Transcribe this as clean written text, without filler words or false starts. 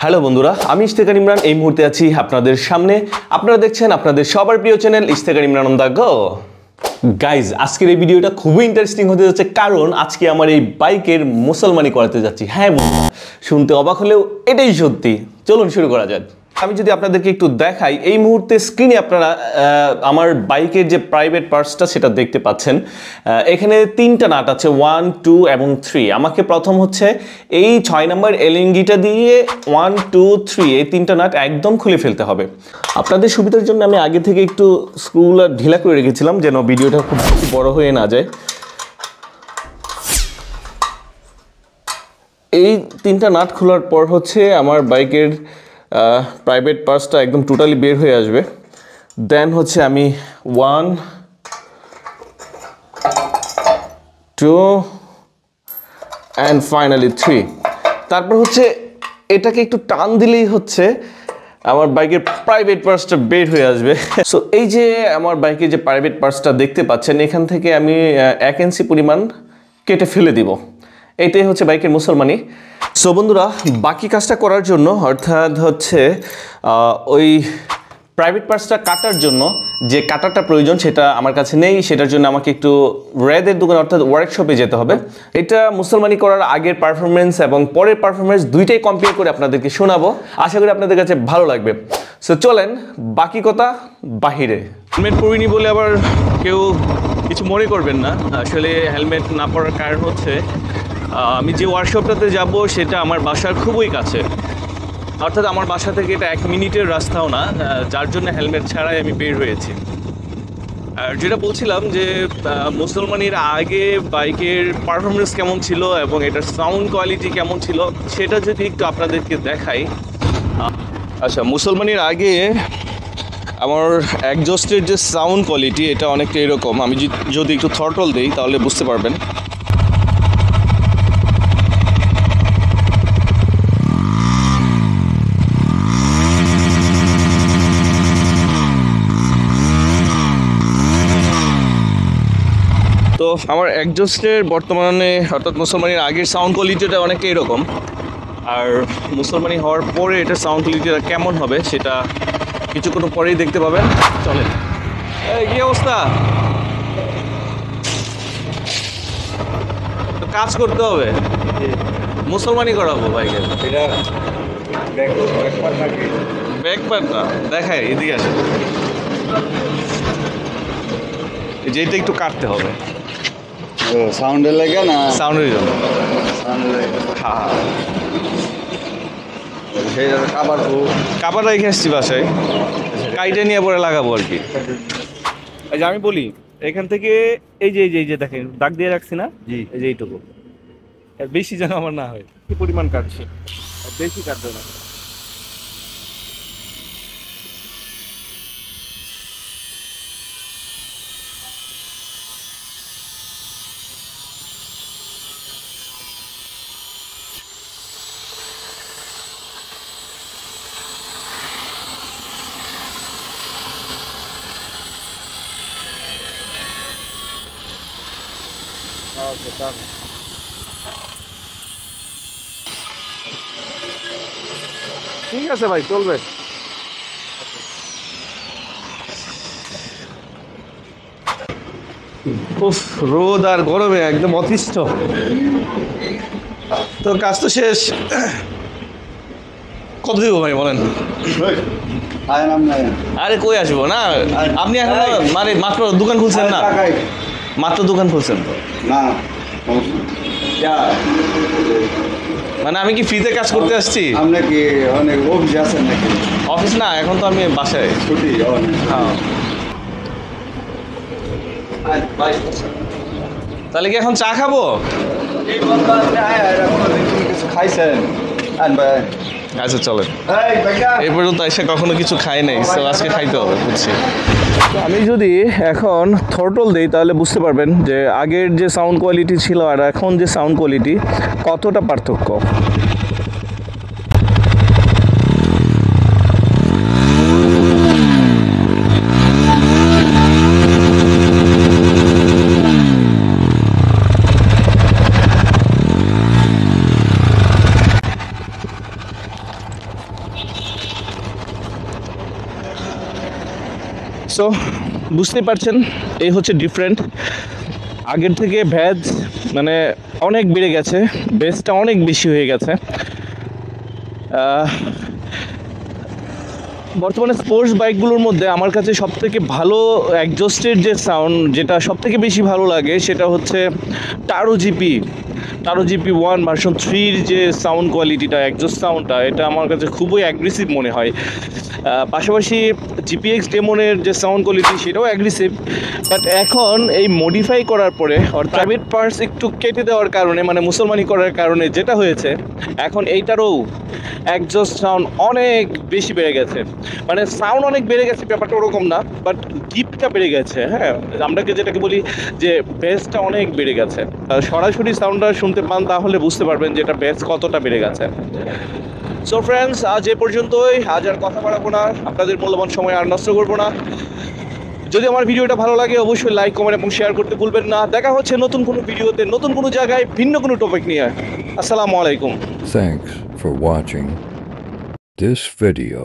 Hello বন্ধুরা, আমি ইস্তাকুর ইমরান এই মুহূর্তে আছি আপনাদের সামনে। আপনারা দেখছেন আপনাদের সবার প্রিয় channel Istakur Imran on the go. Guys, আজকের এই ভিডিওটা খুবই ইন্টারেস্টিং হতে যাচ্ছে, কারণ আজকে আমার এই বাইকের মুসলমানি করাতে যাচ্ছি। হ্যাঁ বন্ধুরা, শুনতে অবাক হলেও এটাই সত্যি। চলুন শুরু করা যাক। আমি যদি আপনাদেরকে একটু দেখাই, এই মুহূর্তে স্ক্রিনে আপনারা আমার বাইকের যে প্রাইভেট পার্টসটা সেটা দেখতে পাচ্ছেন। এখানে তিনটা নাট আছে, 1, 2 এবং 3। আমাকে প্রথম হচ্ছে এই 6 নম্বর এলএনগিটা দিয়ে 1, 2, 3 এই তিনটা নাট একদম খুলে ফেলতে হবে। আপনাদের সুবিধার জন্য আমি আগে থেকে একটু স্ক্রুগুলো ঢিলা করে রেখেছিলাম, যেন ভিডিওটা খুব বেশি বড় হয়ে না যায়। এই তিনটা নাট খোলার পর হচ্ছে আমার বাইকের প্রাইভেট পার্টসটা একদম টোটালি বের হয়ে আসবে। দেন হচ্ছে আমি 1, 2 অ্যান্ড ফাইনালি 3। তারপর হচ্ছে এটাকে একটু টান দিলেই হচ্ছে আমার বাইকের প্রাইভেট পার্টসটা বের হয়ে আসবে। সো এই যে আমার বাইকের যে প্রাইভেট পার্টসটা দেখতে পাচ্ছেন, এখান থেকে আমি 1 ইঞ্চি পরিমাণ কেটে ফেলে দিব। এইটাই হচ্ছে বাইকের মুসলমানি। সো বন্ধুরা, বাকি কাজটা করার জন্য, অর্থাৎ হচ্ছে ওই প্রাইভেট পার্টসটা কাটার জন্য যে কাটারটা প্রয়োজন সেটা আমার কাছে নেই। সেটার জন্য আমাকে একটু রেদের দোকান অর্থাৎ ওয়ার্কশপে যেতে হবে। এটা মুসলমানি করার আগের পারফরমেন্স এবং পরের পারফরমেন্স দুইটাই কম্পেয়ার করে আপনাদেরকে শোনাবো। আশা করি আপনাদের কাছে ভালো লাগবে। সো চলেন, বাকি কথা বাহিরে। হেলমেট পরিনি বলে আবার কেউ কিছু মনে করবেন না। আসলে হেলমেট না পরার কারণ হচ্ছে আমি যে ওয়ার্কশপটাতে যাব সেটা আমার বাসার খুবই কাছে, অর্থাৎ আমার বাসা থেকে এটা 1 মিনিটের রাস্তাও না, যার জন্য হেলমেট ছাড়াই আমি বের হয়েছি। আর যেটা বলছিলাম যে মুসলমানির আগে বাইকের পারফরমেন্স কেমন ছিল এবং এটার সাউন্ড কোয়ালিটি কেমন ছিল সেটা যদি একটু আপনাদেরকে দেখাই। আচ্ছা, মুসলমানির আগে আমার একজস্টের যে সাউন্ড কোয়ালিটি এটা অনেকটা এরকম। আমি যদি একটু থ্রটল দিই তাহলে বুঝতে পারবেন। তো আমার একজস্টের বর্তমানে অর্থাৎ মুসলমানির আগের সাউন্ড কোয়ালিটিটা অনেকটা এরকম, আর মুসলমানি হওয়ার পরে এটার সাউন্ড কোয়ালিটিটা কেমন হবে সেটা কিছুক্ষণ পরেই দেখতে পাবেন। চলেন। কি অবস্থা? তো কাজ করতে হবে, মুসলমানি করাবো বাইকের। এটা ব্যাকপার্ট না, দেখায় এদিকে আসে, যেটা একটু কাটতে হবে। সাউন্ডের লাগে না, সাউন্ডের জন্য। হ্যাঁ, কাবার রেখে আসছি বাসায়, কাইটে নিয়ে পরে লাগাবো আর কি। এই যে আমি বলি, এখান থেকে এই যে দেখেন দাগ দিয়ে রাখছি না, এই যে এইটুকু, বেশি যেন আমার না হয়। কি পরিমাণ কাটছে, বেশি কাটবে না। ঠিক আছে ভাই, চলবে। উফ, রোদ আর গরমে একদম অতিষ্ঠ। তো কাজ তো শেষ। কত দিব ভাই বলেন? আরে কই আসবো না, আপনি এখন মানে মাত্র দোকান খুলছেন না, মাত্র দোকান খুলছেন না, মানে আমি কি ফ্রিতে কাজ করতে আসছি? আপনাকে অনেক অফিস আছে নাকি? অফিস না, এখন তো আমি বাসায় ছুটি। হ্যাঁ, তাহলে কি এখন চা খাবো? কিছু খাইছেন? আচ্ছা চলেন। এই পর্যন্ত এসে কখনো কিছু খাই নাই, তো আজকে খাইতে হবে, বুঝছি। আমি যদি এখন থ্রটল দিই তাহলে বুঝতে পারবেন যে আগের যে সাউন্ড কোয়ালিটি ছিল আর এখন যে সাউন্ড কোয়ালিটি কতটা পার্থক্য। সো বুঝতে পারছেন এই হচ্ছে ডিফারেন্ট, আগের থেকে ভ্যাজ মানে অনেক বেড়ে গেছে, বেসটা অনেক বেশি হয়ে গেছে। বর্তমানে স্পোর্টস বাইকগুলোর মধ্যে আমার কাছে সবথেকে ভালো এক্সজস্টের যে সাউন্ড, যেটা সবথেকে বেশি ভালো লাগে সেটা হচ্ছে টারো জিপি 1 ভার্সন 3-র যে সাউন্ড কোয়ালিটিটা, এক্সজস্ট সাউন্ডটা, এটা আমার কাছে খুবই অ্যাগ্রেসিভ মনে হয়। পাশাপাশি GPX ডেমনের যে সাউন্ড কোয়ালিটি সেটাও অ্যাগ্রেসিভ, বাট এখন এই মডিফাই করার পরে প্রাইভেট পার্টস একটু কেটে দেওয়ার কারণে, মানে মুসলমানি করার কারণে যেটা হয়েছে, এখন এইটারও এক্সজস্ট সাউন্ড অনেক বেশি বেড়ে গেছে। মানে সাউন্ড অনেক বেড়ে গেছে ব্যাপারটা ওরকম না, বাট গিফটটা বেড়ে গেছে। হ্যাঁ, আমরাকে যেটাকে বলি যে বেসটা অনেক বেড়ে গেছে। সরাসরি সাউন্ডটা শুনতে পান তাহলে বুঝতে পারবেন যে এটা বেস কতটা বেড়ে গেছে। সো ফ্রেন্ডস, আজ এ পর্যন্তই, আজ আর কথা বাড়াবো না, আপনাদের মূল্যবান সময় আর নষ্ট করবো না। যদি আমার ভিডিওটা ভালো লাগে অবশ্যই লাইক, কমেন্ট এবং শেয়ার করতে ভুলবেন না। দেখা হচ্ছে নতুন কোনো ভিডিওতে, নতুন কোনো জায়গায়, ভিন্ন কোনো টপিক নিয়ে। আসসালামু আলাইকুম। Thanks for watching this video.